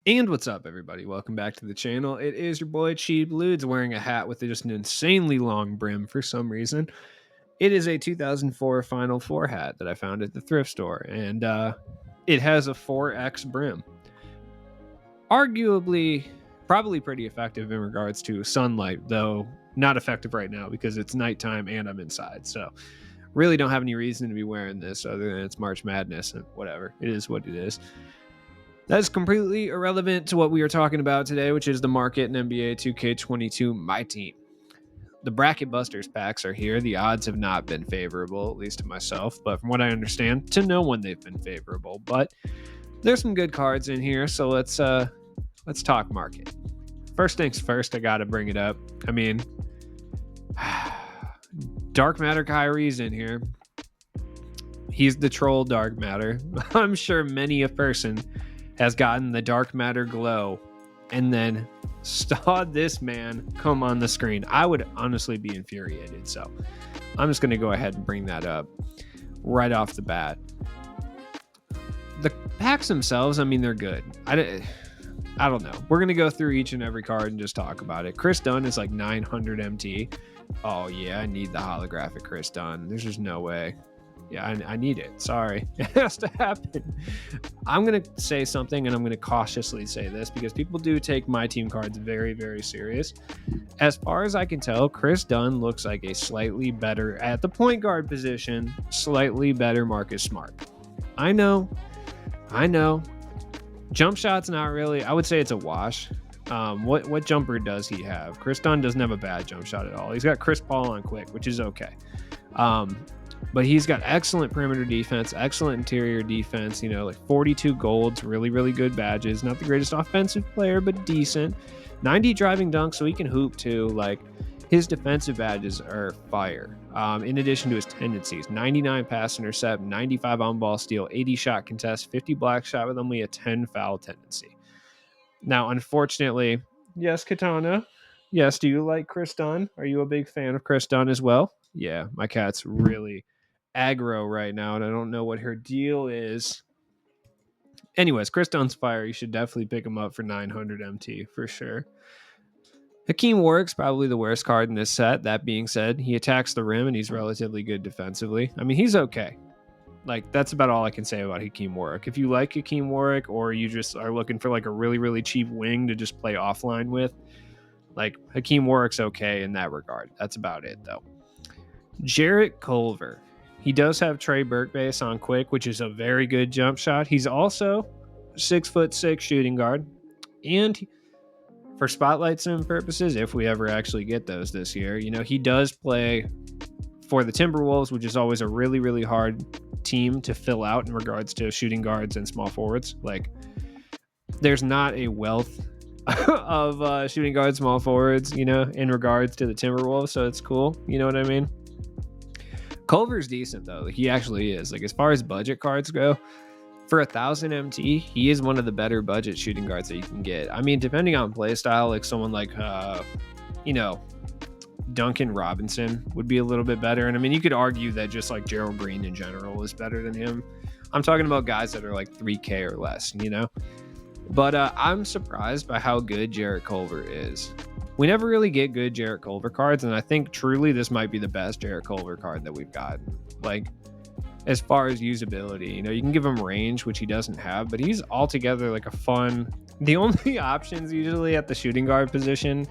And what's up, everybody? Welcome back to the channel. It is your boy Cheap Ludes wearing a hat with just an insanely long brim for some reason. It is a 2004 Final Four hat that I found at the thrift store, and it has a 4X brim. Arguably, probably pretty effective in regards to sunlight, though not effective right now because it's nighttime and I'm inside. So, really don't have any reason to be wearing this other than it's March Madness and whatever. It is what it is. That's completely irrelevant to what we are talking about today, which is the market in NBA 2K22 My Team. The Bracket Busters packs are here. The odds have not been favorable, at least to myself, but from what I understand, to no one they've been favorable. But there's some good cards in here, so let's talk market. First things first, I gotta bring it up. I mean, Dark Matter Kyrie's in here. He's the troll Dark Matter. I'm sure many a person has gotten the dark matter glow and then saw this man come on the screen. I would honestly be infuriated. So I'm just going to go ahead and bring that up right off the bat. The packs themselves, I mean, they're good. I don't know. We're going to go through each and every card and just talk about it. Chris Dunn is like 900 MT. Oh, yeah, I need the holographic Chris Dunn. There's just no way. Yeah, I need it. Sorry. It has to happen. I'm going to say something, and I'm going to cautiously say this because people do take my team cards very, very serious. As far as I can tell, Chris Dunn looks like a slightly better, at the point guard position, slightly better Marcus Smart. I know. Jump shot's not really, I would say it's a wash. What jumper does he have? Chris Dunn doesn't have a bad jump shot at all. He's got Chris Paul on quick, which is okay. But he's got excellent perimeter defense, excellent interior defense, like 42 golds, really, really good badges. Not the greatest offensive player, but decent. 90 driving dunks, so he can hoop too. Like, his defensive badges are fire. In addition to his tendencies, 99 pass intercept, 95 on-ball steal, 80 shot contest, 50 block shot with only a 10 foul tendency. Now, unfortunately, yes, Katana. Yes, do you like Chris Dunn? Are you a big fan of Chris Dunn as well? Yeah, my cat's really aggro right now, and I don't know what her deal is. Anyways, Chris Dunn's fire. You should definitely pick him up for 900 MT for sure. Hakeem Warwick's probably the worst card in this set. That being said, he attacks the rim and he's relatively good defensively. I mean, he's okay. Like, that's about all I can say about Hakeem Warwick. If you like Hakeem Warwick or you just are looking for like a really, really cheap wing to just play offline with, like, Hakeem Warwick's okay in that regard. That's about it, though. Jarrett Culver. He does have Trey Burke base on quick, which is a very good jump shot. He's also 6'6" shooting guard. And for spotlight sim purposes, if we ever actually get those this year, he does play for the Timberwolves, which is always a really, really hard team to fill out in regards to shooting guards and small forwards. Like, there's not a wealth of shooting guards, small forwards, in regards to the Timberwolves. So it's cool. You know what I mean? Culver's decent, though. Like, he actually is. Like, as far as budget cards go, for 1,000 MT, he is one of the better budget shooting guards that you can get. I mean, depending on play style, like someone like, Duncan Robinson would be a little bit better. And I mean, you could argue that just like Gerald Green in general is better than him. I'm talking about guys that are like 3K or less, But I'm surprised by how good Jarrett Culver is. We never really get good Jarrett Culver cards, and I think truly this might be the best Jarrett Culver card that we've gotten. Like, as far as usability, you can give him range, which he doesn't have, but he's altogether like a fun. The only options usually at the shooting guard position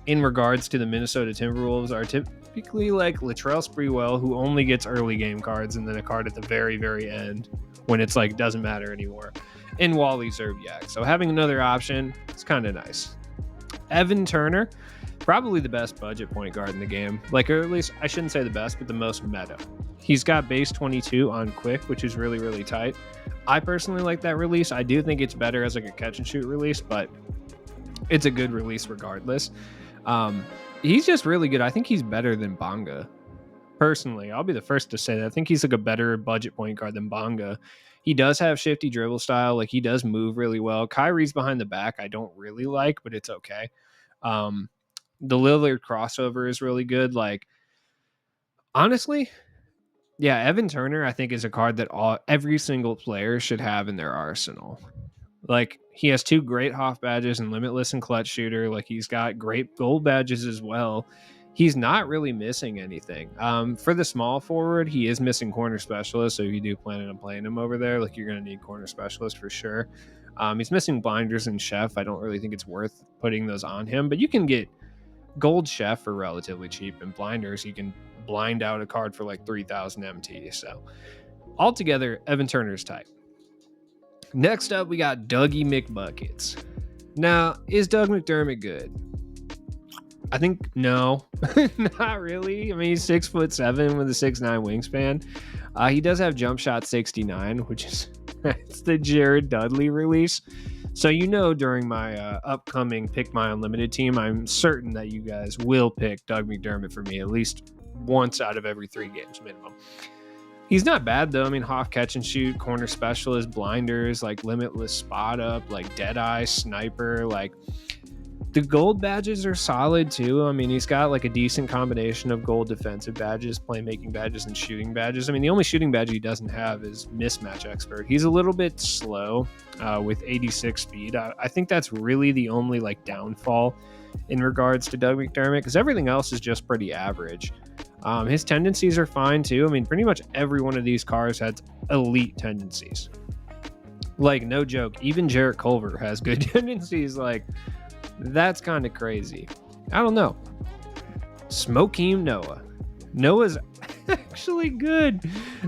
in regards to the Minnesota Timberwolves are typically like Latrell Sprewell, who only gets early game cards, and then a card at the very, very end when it's like doesn't matter anymore, and Wally Zerbiak. So having another option, it's kind of nice. Evan Turner, probably the best budget point guard in the game. Like, or at least I shouldn't say the best, but the most meta. He's got base 22 on quick, which is really, really tight. I personally like that release. I do think it's better as like a catch and shoot release, but it's a good release regardless. He's just really good. I think he's better than Bonga. Personally, I'll be the first to say that. I think he's like a better budget point guard than Bonga. He does have shifty dribble style. Like, he does move really well. Kyrie's behind the back I don't really like, but it's okay. The Lillard crossover is really good. Like, honestly, yeah, Evan Turner I think is a card that every single player should have in their arsenal. Like he has two great Hoff badges and Limitless and Clutch Shooter. Like he's got great gold badges as well. He's not really missing anything. For the small forward, he is missing corner specialist. So if you do plan on playing him over there, like you're going to need corner specialist for sure. He's missing blinders and chef. I don't really think it's worth putting those on him, but you can get gold chef for relatively cheap, and blinders you can blind out a card for like 3,000 MT. So altogether, Evan Turner's tight. Next up, we got Dougie McBuckets. Now, is Doug McDermott good? I think no, not really. I mean, he's 6'7" with a 6'9" wingspan. He does have jump shot 69, which is it's the Jared Dudley release. So during my upcoming Pick My Unlimited team, I'm certain that you guys will pick Doug McDermott for me at least once out of every 3 games minimum. He's not bad though. I mean, Hoff catch and shoot, corner specialist, blinders, like limitless spot up, like deadeye, sniper, like the gold badges are solid too. I mean, he's got like a decent combination of gold defensive badges, playmaking badges, and shooting badges. I mean, the only shooting badge he doesn't have is mismatch expert. He's a little bit slow with 86 speed. I think that's really the only like downfall in regards to Doug McDermott, because everything else is just pretty average. His tendencies are fine too. I mean, pretty much every one of these cars has elite tendencies. Like, no joke, even Jarrett Culver has good tendencies. Like, that's kind of crazy. I don't know. Smokeem Noah. Noah's actually good.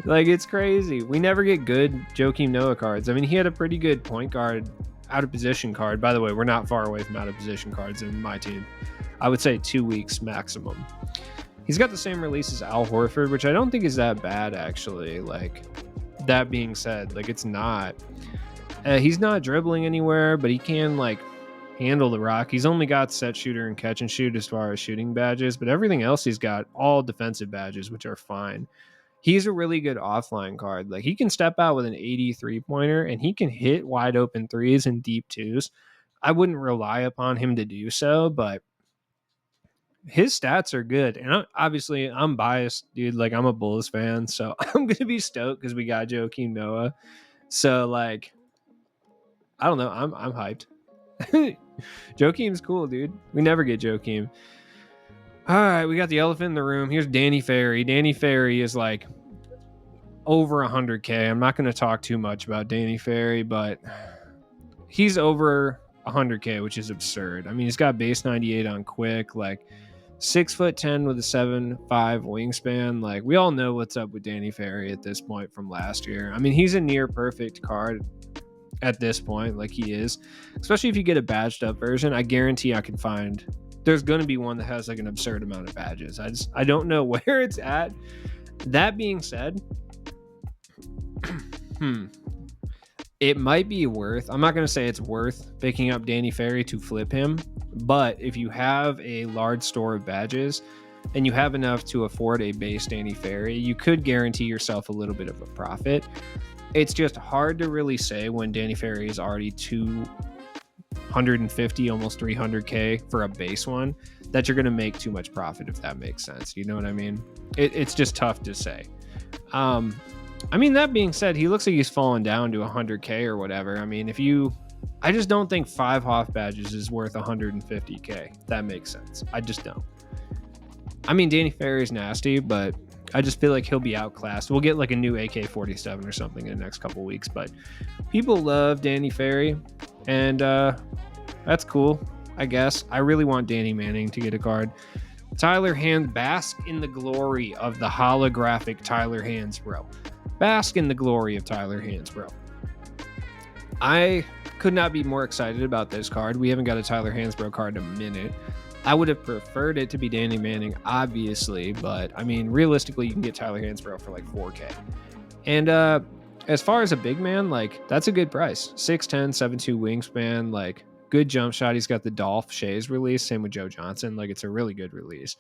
Like, it's crazy. We never get good Joakim Noah cards. I mean, he had a pretty good point guard out of position card. By the way, we're not far away from out of position cards in my team. I would say 2 weeks maximum. He's got the same release as Al Horford, which I don't think is that bad, actually. Like, that being said, like, it's not. He's not dribbling anywhere, but he can, like, handle the rock. He's only got set shooter and catch and shoot as far as shooting badges, but everything else he's got all defensive badges, which are fine. He's a really good offline card. Like, he can step out with an 83 pointer and he can hit wide open threes and deep twos. I wouldn't rely upon him to do so, but his stats are good. And obviously I'm biased, dude. Like, I'm a Bulls fan, so I'm going to be stoked because we got Joakim Noah. So, like, I don't know. I'm hyped. Joakim's cool, dude. We never get Joakim. All right, we got the elephant in the room. Here's Danny Ferry. Danny Ferry is like over 100K. I'm not going to talk too much about Danny Ferry, but he's over 100K, which is absurd. I mean, he's got base 98 on quick, like 6'10" with a 7'5" wingspan. Like, we all know what's up with Danny Ferry at this point from last year. I mean, he's a near perfect card at this point, like he is, especially if you get a badged up version. I guarantee I can find there's going to be one that has like an absurd amount of badges. I don't know where it's at. That being said, it might be worth, I'm not going to say it's worth picking up Danny Ferry to flip him, but if you have a large store of badges and you have enough to afford a base Danny Ferry, you could guarantee yourself a little bit of a profit. It's just hard to really say when Danny Ferry is already 250, almost 300K for a base one, that you're going to make too much profit, if that makes sense. You know what I mean? It's just tough to say. I mean, that being said, he looks like he's fallen down to 100K or whatever. I mean, I just don't think 5 Hoff badges is worth 150K. That makes sense. I just don't. I mean, Danny Ferry's nasty, but I just feel like he'll be outclassed. We'll get like a new AK-47 or something in the next couple weeks, but people love Danny Ferry, and that's cool, I guess. I really want Danny Manning to get a card. Tyler Hands, bask in the glory of the holographic Tyler Hansbrough. Bask in the glory of Tyler Hansbrough. I could not be more excited about this card. We haven't got a Tyler Hansbrough card in a minute. I would have preferred it to be Danny Manning, obviously, but I mean, realistically, you can get Tyler Hansbrough for like 4K. And as far as a big man, like, that's a good price. 6'10", 7'2" wingspan, like, good jump shot. He's got the Dolph Shays release, same with Joe Johnson. Like, it's a really good release.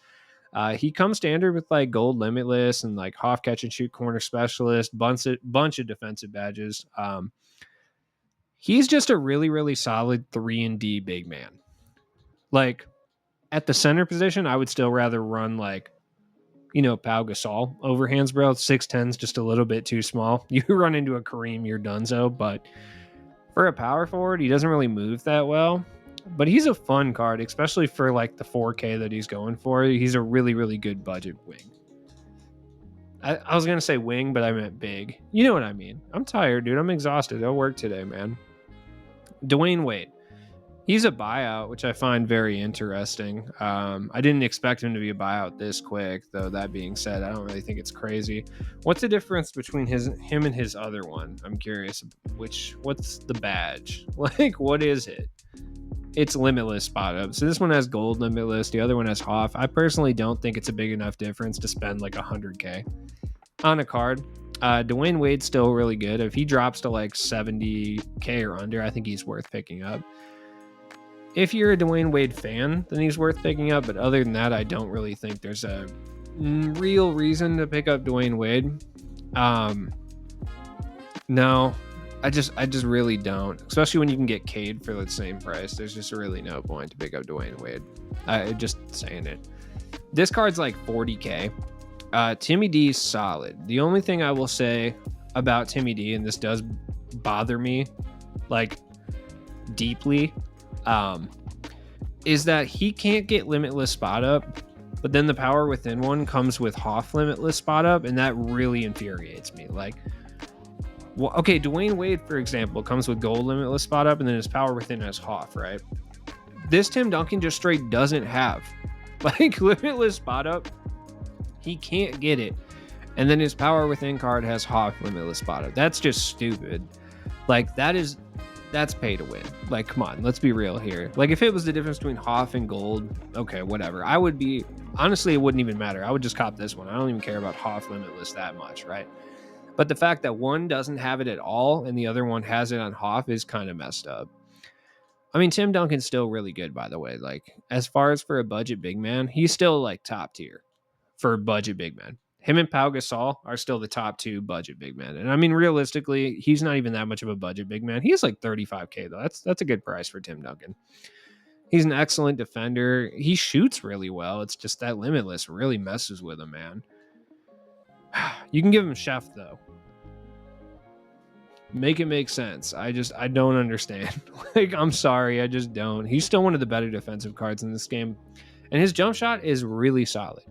He comes standard with like gold limitless and like Hoff catch and shoot corner specialist, bunch of defensive badges. He's just a really, really solid 3-and-D big man. Like, at the center position, I would still rather run like, Pau Gasol over Hansbrough. 6'10's just a little bit too small. You run into a Kareem, you're donezo. But For a power forward, he doesn't really move that well, but he's a fun card, especially for like the 4K that he's going for. He's a really, really good budget wing. I was gonna say wing, but I meant big. You know what I mean. I'm tired, dude. I'm exhausted. I work today, man. Dwayne Wade. He's a buyout, which I find very interesting. I didn't expect him to be a buyout this quick, though. That being said, I don't really think it's crazy. What's the difference between him and his other one? I'm curious. What's the badge? Like, what is it? It's limitless spot up. So this one has gold limitless. The other one has Hoff. I personally don't think it's a big enough difference to spend like 100K on a card. Dwayne Wade's still really good. If he drops to like 70K or under, I think he's worth picking up. If you're a Dwayne Wade fan, then he's worth picking up. But other than that, I don't really think there's a real reason to pick up Dwayne Wade. No, I just really don't. Especially when you can get Cade for the same price. There's just really no point to pick up Dwayne Wade. Just saying it. This card's like 40K. Timmy D's solid. The only thing I will say about Timmy D, and this does bother me like deeply, is that he can't get limitless spot up, but then the power within one comes with Hoff limitless spot up, and that really infuriates me. Like, well, okay, Dwayne Wade, for example, comes with gold limitless spot up, and then his power within has Hoff, right? This Tim Duncan just straight doesn't have like limitless spot up. He can't get it, and then his power within card has Hoff limitless spot up. That's just stupid. Like, that's pay to win. Like, come on, let's be real here. Like, if it was the difference between Hoff and gold, okay, whatever. Honestly, it wouldn't even matter. I would just cop this one. I don't even care about Hoff limitless that much, right? But the fact that one doesn't have it at all and the other one has it on Hoff is kind of messed up. I mean, Tim Duncan's still really good, by the way. Like, as far as for a budget big man, he's still like top tier for budget big man. Him and Pau Gasol are still the top two budget big men. And I mean, realistically, he's not even that much of a budget big man. He's like 35K though. That's a good price for Tim Duncan. He's an excellent defender. He shoots really well. It's just that limitless really messes with him, man. You can give him Chef though. Make it make sense. I don't understand. Like, I'm sorry, I just don't. He's still one of the better defensive cards in this game. And his jump shot is really solid.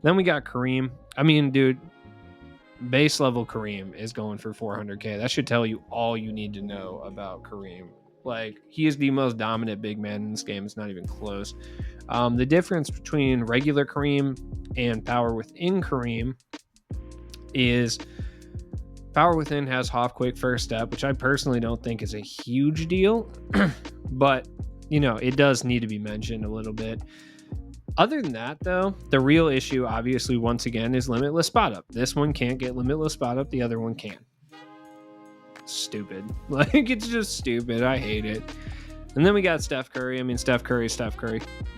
Then we got Kareem. I mean, dude, base level Kareem is going for 400K. That should tell you all you need to know about Kareem. Like, he is the most dominant big man in this game. It's not even close. The difference between regular Kareem and power within Kareem is power within has Hoff quick first step, which I personally don't think is a huge deal. But, you know, it does need to be mentioned a little bit. Other than that, though, the real issue, obviously, once again, is limitless spot up. This one can't get limitless spot up. The other one can. Stupid. Like, it's just stupid. I hate it. And then we got Steph Curry. I mean, Steph Curry.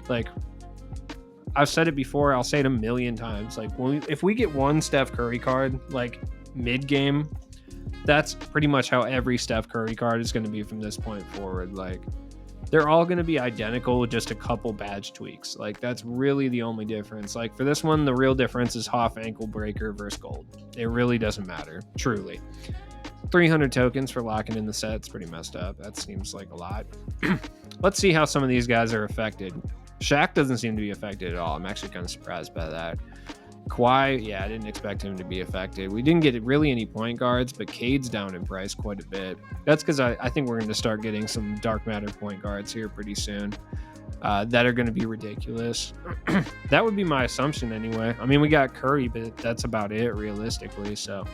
Like, I've said it before. I'll say it a million times. Like, if we get one Steph Curry card, like, mid-game, that's pretty much how every Steph Curry card is going to be from this point forward. Like, they're all going to be identical with just a couple badge tweaks. Like, that's really the only difference. Like, for this one, the real difference is Hoff ankle breaker versus gold. It really doesn't matter, truly. 300 tokens for locking in the set. It's pretty messed up. That seems like a lot. Let's see how some of these guys are affected. Shaq doesn't seem to be affected at all. I'm actually kind of surprised by that. Kawhi, yeah, I didn't expect him to be affected. We didn't get really any point guards, but Cade's down in price quite a bit. That's because I think we're going to start getting some dark matter point guards here pretty soon that are going to be ridiculous. That would be my assumption anyway. I mean, we got Curry, but that's about it realistically. So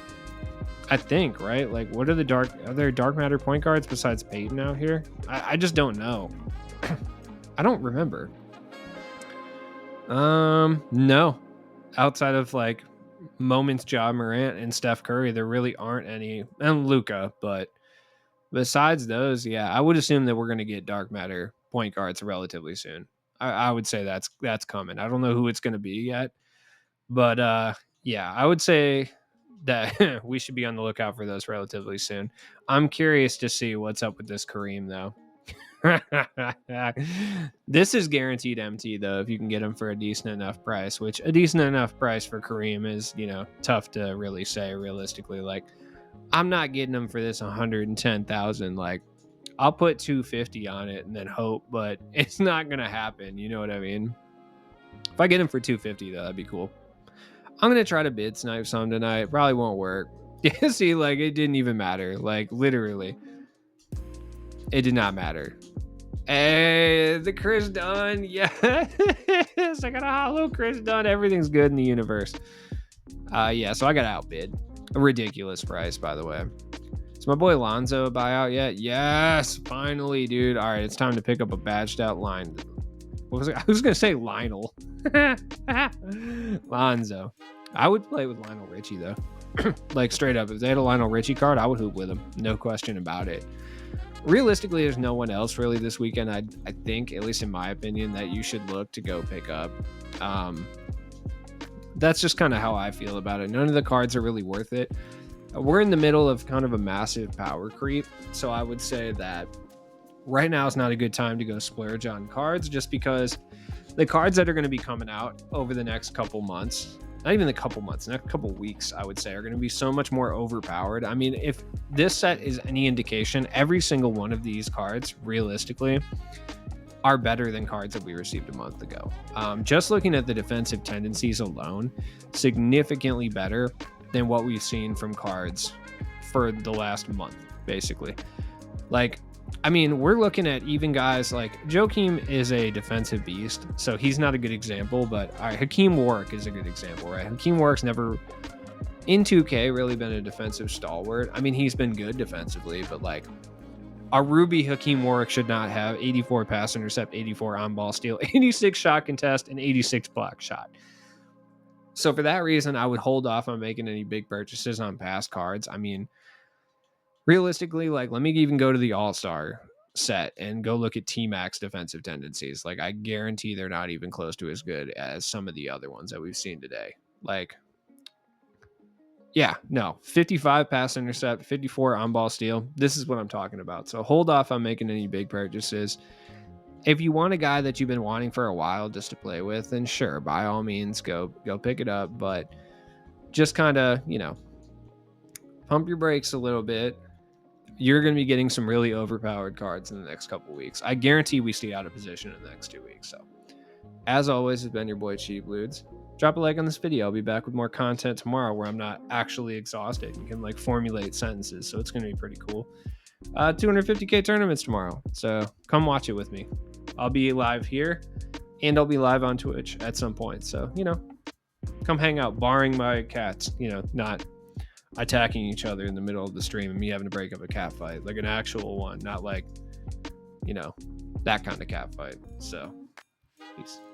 I think, right? Like, are there dark matter point guards besides Peyton out here? I just don't know. I don't remember. No. Outside of like moments Ja Morant and Steph Curry, there really aren't any, and Luka, but besides those, yeah, I would assume that we're going to get dark matter point guards relatively soon. I would say that's coming. I don't know who it's going to be yet, but yeah, I would say that we should be on the lookout for those relatively soon. I'm curious to see what's up with this Kareem though. This is guaranteed MT though, if you can get him for a decent enough price, which a decent enough price for Kareem is, you know, tough to really say realistically. Like, I'm not getting them for this 110,000. Like, I'll put 250 on it and then hope, but it's not gonna happen. You know what I mean? If I get them for 250, though, that'd be cool. I'm gonna try to bid snipe some tonight. Probably won't work. Yeah, see, like it didn't even matter. Like literally, it did not matter. Hey, the Chris Dunn. Yes, I got a hollow Chris Dunn. Everything's good in the universe. Yeah, so I got outbid. A ridiculous price, by the way. Is my boy Lonzo a buyout yet? Yes, finally, dude. All right, it's time to pick up a badged out line. What was it? I was gonna say Lionel. Lonzo. I would play with Lionel Richie though. Like straight up, if they had a Lionel Richie card, I would hoop with him. No question about it. Realistically, there's no one else really this weekend. I think, at least in my opinion, that you should look to go pick up. That's just kind of how I feel about it. None of the cards are really worth it. We're in the middle of kind of a massive power creep, so I would say that right now is not a good time to go splurge on cards, just because the cards that are going to be coming out over the next couple months, not even the couple months, next couple weeks, I would say, are going to be so much more overpowered. I mean, if this set is any indication, every single one of these cards, realistically, are better than cards that we received a month ago. Just looking at the defensive tendencies alone, significantly better than what we've seen from cards for the last month, basically. Like, I mean, we're looking at even guys like Joakim is a defensive beast, so he's not a good example, but all right, Hakeem Warwick is a good example, right? Hakeem Warwick's never in 2K really been a defensive stalwart. I mean, he's been good defensively, but like a Ruby Hakeem Warwick should not have 84 pass intercept, 84 on ball steal, 86 shot contest, and 86 block shot. So for that reason, I would hold off on making any big purchases on past cards. I mean, realistically, like, let me even go to the All-Star set and go look at T-Max defensive tendencies. Like, I guarantee they're not even close to as good as some of the other ones that we've seen today. Like, yeah, no, 55 pass intercept, 54 on ball steal. This is what I'm talking about. So hold off on making any big purchases. If you want a guy that you've been wanting for a while just to play with, then sure, by all means, go pick it up. But just kind of, pump your brakes a little bit. You're going to be getting some really overpowered cards in the next couple weeks. I guarantee we stay out of position in the next 2 weeks. So, as always, it's been your boy Cheap Ludes. Drop a like on this video. I'll be back with more content tomorrow where I'm not actually exhausted and can like formulate sentences. So it's going to be pretty cool. 250K tournaments tomorrow. So come watch it with me. I'll be live here and I'll be live on Twitch at some point. So, come hang out, barring my cats, not attacking each other in the middle of the stream and me having to break up a cat fight, like an actual one, not like, that kind of cat fight. So, peace.